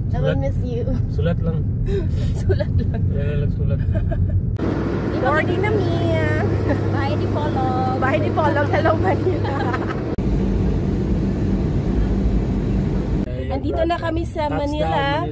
I will miss you. Sulat lang. Sulat lang. Yan lang sulat. Morning na Mia. Bahay di Polog. Bahay ni Polog. Hello Manila. Andito na kami sa Manila.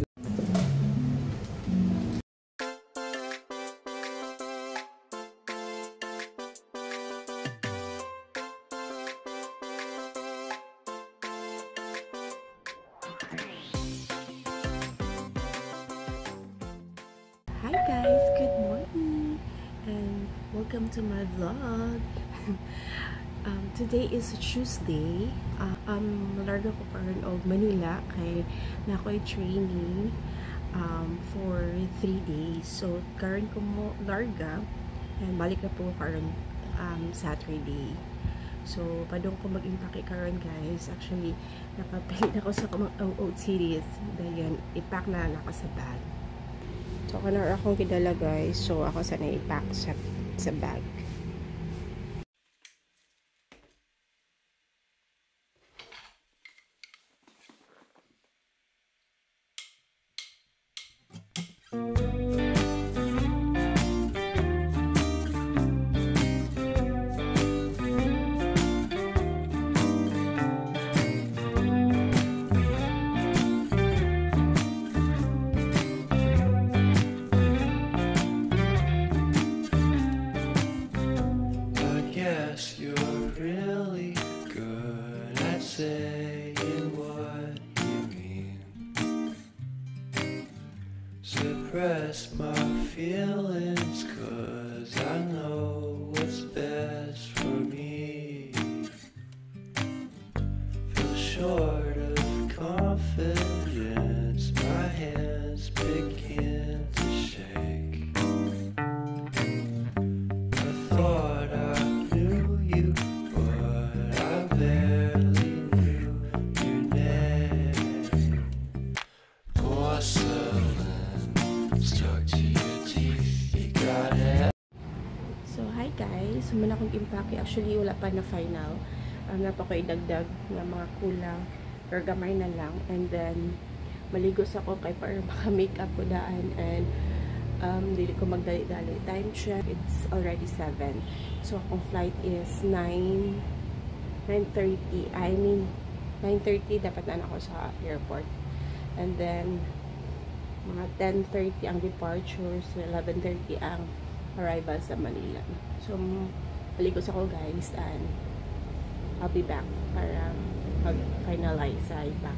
Hi guys, good morning and welcome to my vlog. Today is Tuesday. Malarga ko karon og Manila kay nakoy training for 3 days. So karon ko mo larga and balik na po karon Saturday. So padong ko mag-impake karon guys. Actually nakapalit ako sa OOTDs. Dayon i-pack na ako sa bag. So, ako na akong kidala guys. So, ako sana i-pack sa bag. You're really good at saying what you mean. Suppress my feelings, 'cause I know what's best for me. Feel short of confidence, my hands begin to shake. I thought I knew you, but I barely knew your name. Porcelain stuck to your teeth, you got it. So, hi guys. Sumuna akong impake. Actually, wala pa na final. Napa ko idagdag na mga kulang or gamay na lang. And then, maligos ako kay para maka-makeup ko daan. And, dili ko magdali-dali. Time check, it's already 7. So, akong flight is 9:30. I mean, 9:30 dapat na ako sa airport. And then, mga 10:30 ang departure. So, 11:30 ang arrival sa Manila. So, maligos ako guys. And, I'll be back para mag-finalize sa ipack.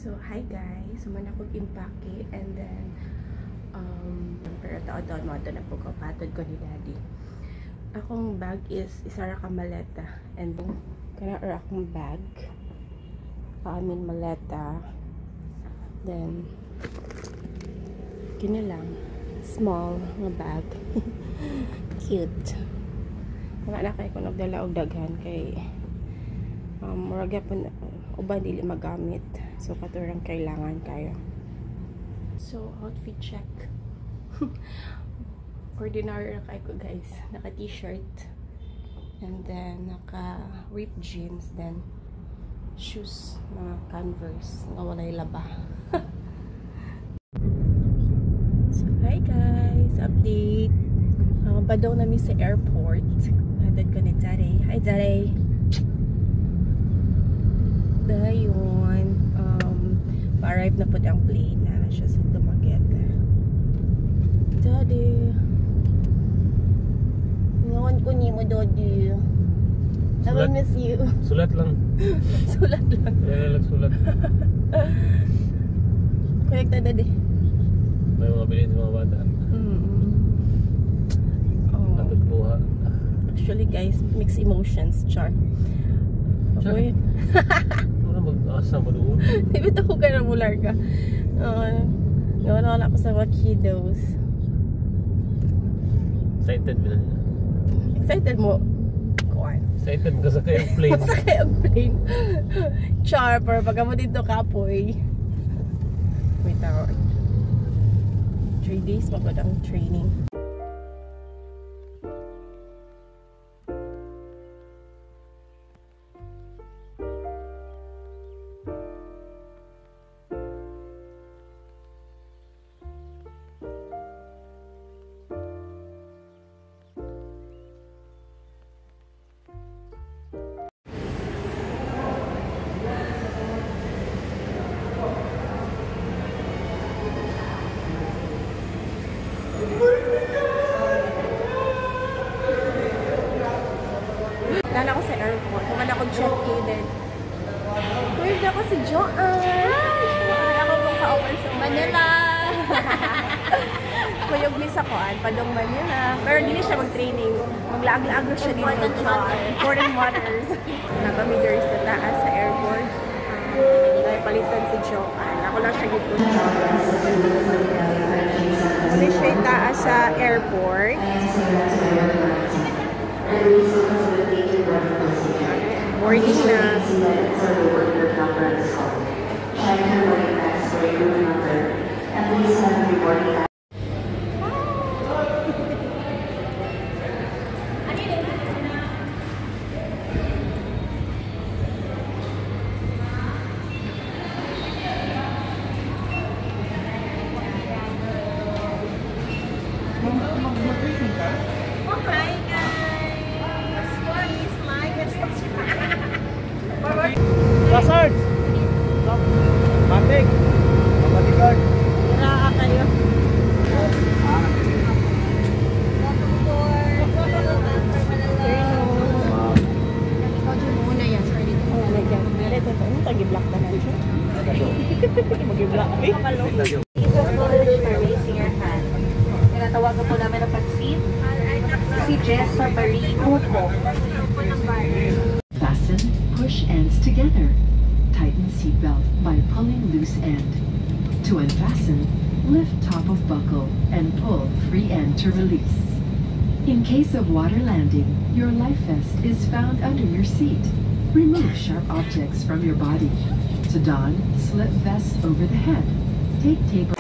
So, hi guys. Suman ako impake and then pero taon-taon mo ito na po kapatid ko ni daddy. Akong bag is isa ra ka maleta and kana ra akong bag. Maleta. Then kini lang small nga bag. Cute. Wala na kay kung nagdala og daghan kay murag gyapon uban dili magamit. So katurang kailangan kayo. So outfit check. Ordinary na kayo ko guys. Naka t-shirt and then naka ripped jeans, then shoes mga Converse nga walay laba. So hi guys, update. Badaw namin sa airport. Hatid ko ni Jare. Hi Jare. Dayon. Pa-arrive na po ang plane. Na siya sa Dumaguete. Daddy. Ngayon ko niyo mo, Daddy. I will miss you. Sulat lang. Sulat lang. Kaya lang sulat. Correct na, Daddy. May mga bilhin sa mga bata. Oh. Atod buha. Actually guys, mixed emotions. Char. Aboy. Wala mag-asa mo doon. Dibit ako ka na mular ka. Ngayon ako sa mga kiddos. Excited mo na. Excited mo? Kuwan. Excited ka sa kayong plane. Sa kayong plane. Char, pero pagka mo dito kapoy. Wait ako. 3 days magandang training. Dala ko sa airport. Kumala ko check-in. Where's ako si Joanne? Wala ako kung kaupan sa Manila! Kuyog mi sa Kuan, Padong Manila. Pero hindi siya mag-training. Maglaag-laag na siya dito. Important water. Important waters. Nakamidders sa taas sa airport. Palitan si Joanne. Ako lang siya dito. Kami siya taas sa airport. Boarding na. Oh my guys! Stories like it's Kasard! Stop! Matik! Kapatigan! Raa kayo. Oh my God. Ito. Tagi-block na lang siya. Mag-block eh. Tinatawagan po namin ang pag-seat. Si Jessa Marie Upo. Fasten, push ends together. Tighten seatbelt by pulling loose end. To unfasten, lift top of buckle and pull free end to release. In case of water landing, your life vest is found under your seat. Remove sharp objects from your body. To don, slip vest over the head. Take tape.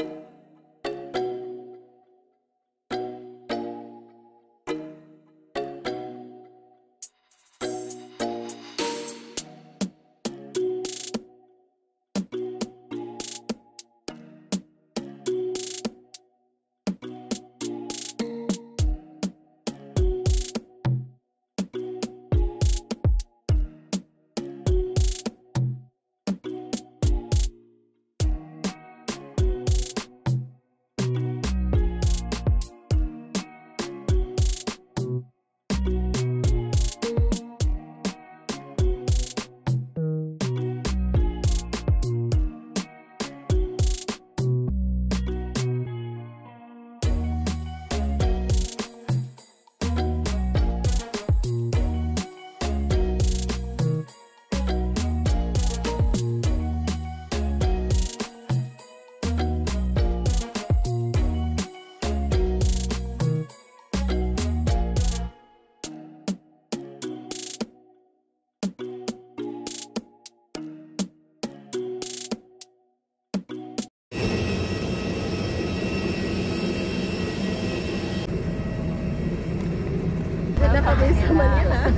Na kami sa Manila.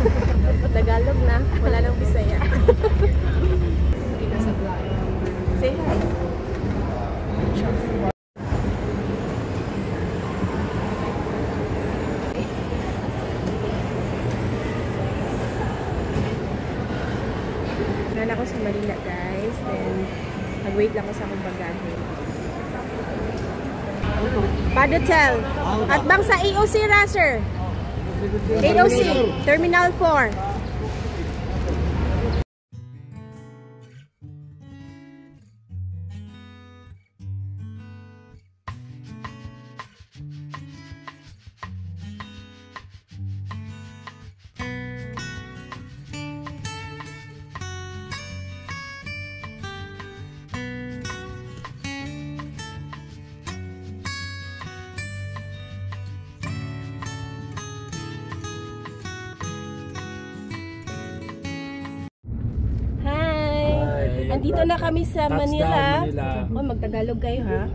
Tagalog na. Wala nang Bisaya. Say hi. Nana ako sa Manila, guys. Then, nag-wait lang ako sa akong bagahe. Padotel. At bang sa AOC, Raser? AOC, Terminal 4. Andito na kami sa Manila. Oh, magtagalog kayo ha.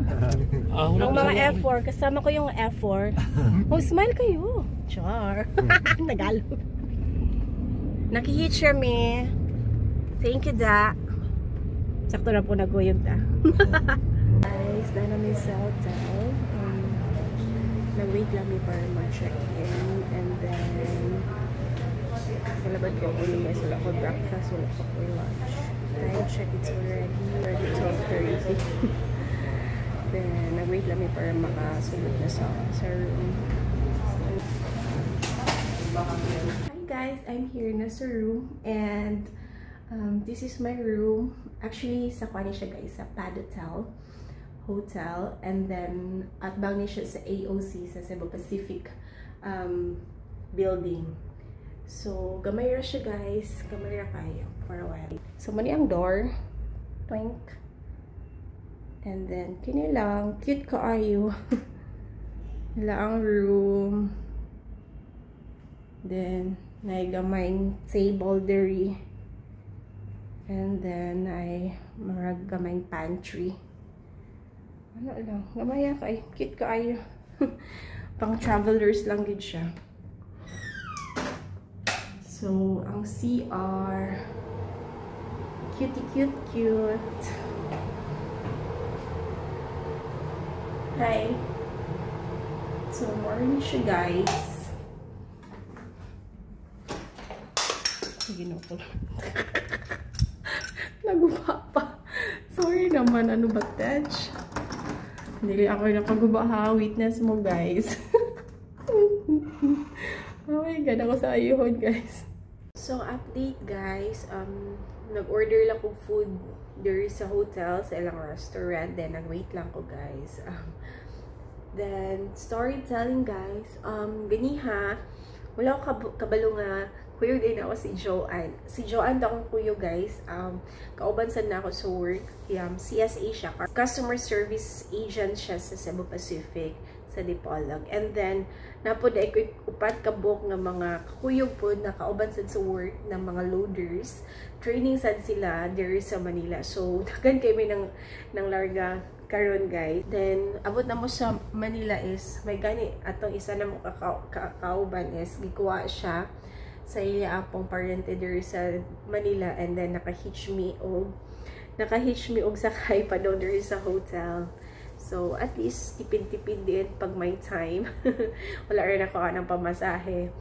Ang mga F4, kasama ko yung F4. Oh, smile kayo. Char. Tagalog. Nakihit me. Thank you, da. Sakto na po naguyog da. Guys, dahil namin sa hotel. Nag-wait lang para mag-check-in. And then, nalabad ko ulo may sila ko breakfast. Wala pa ko lunch. Time check, it's already 12:30. Then, nag-wait lang para makasunod na sa room. Hi guys, I'm here na sa room and this is my room. Actually, sa kwani siya guys, sa Padotel Hotel, and then at bang ni siya sa AOC, sa Cebu Pacific building. So, gamay ra siya guys. Gamay ra kayo for a while. So, mani ang door. Twink. And then, kini lang. Cute kaayo. Nila ang room. Then, naigamayng table diri. And then, ay marag gamayng pantry. Ano lang. Gamay kay. Cute kaayo. Pang travelers lang gid siya. So, ang CR, cute. Hi. So, morning siya, guys. Sige na po. Naguba pa. Sorry naman, ano ba, Tej? Hindi ako nakaguba ha. Witness mo, guys. Oh my God, ako sa ayuhon, guys. So, update guys, nag-order lang ko food there sa hotel, sa ilang restaurant, then nag-wait lang ko guys. Then, storytelling guys, ganiha, wala ko kabalo nga, kuyo din ako si Joanne. Si Joanne akong kuyo guys, kaubansan na ako sa work, CSA siya, customer service agent siya sa Cebu Pacific, sa Dipolog. And then, napod ay upat kabok ng mga kakuyog po na kauban sad sa work ng mga loaders. Training sad sila there sa Manila. So, dagan kami ng larga karon guys. Then, abot na mo sa Manila is, may gani, atong isa na mo kakauban is, gikuha siya sa iya apong parente there sa Manila. And then, naka-hitch me og sakay pa doon there sa hotel. So, at least, tipid-tipid din pag may time. Wala rin ako ng pamasahe.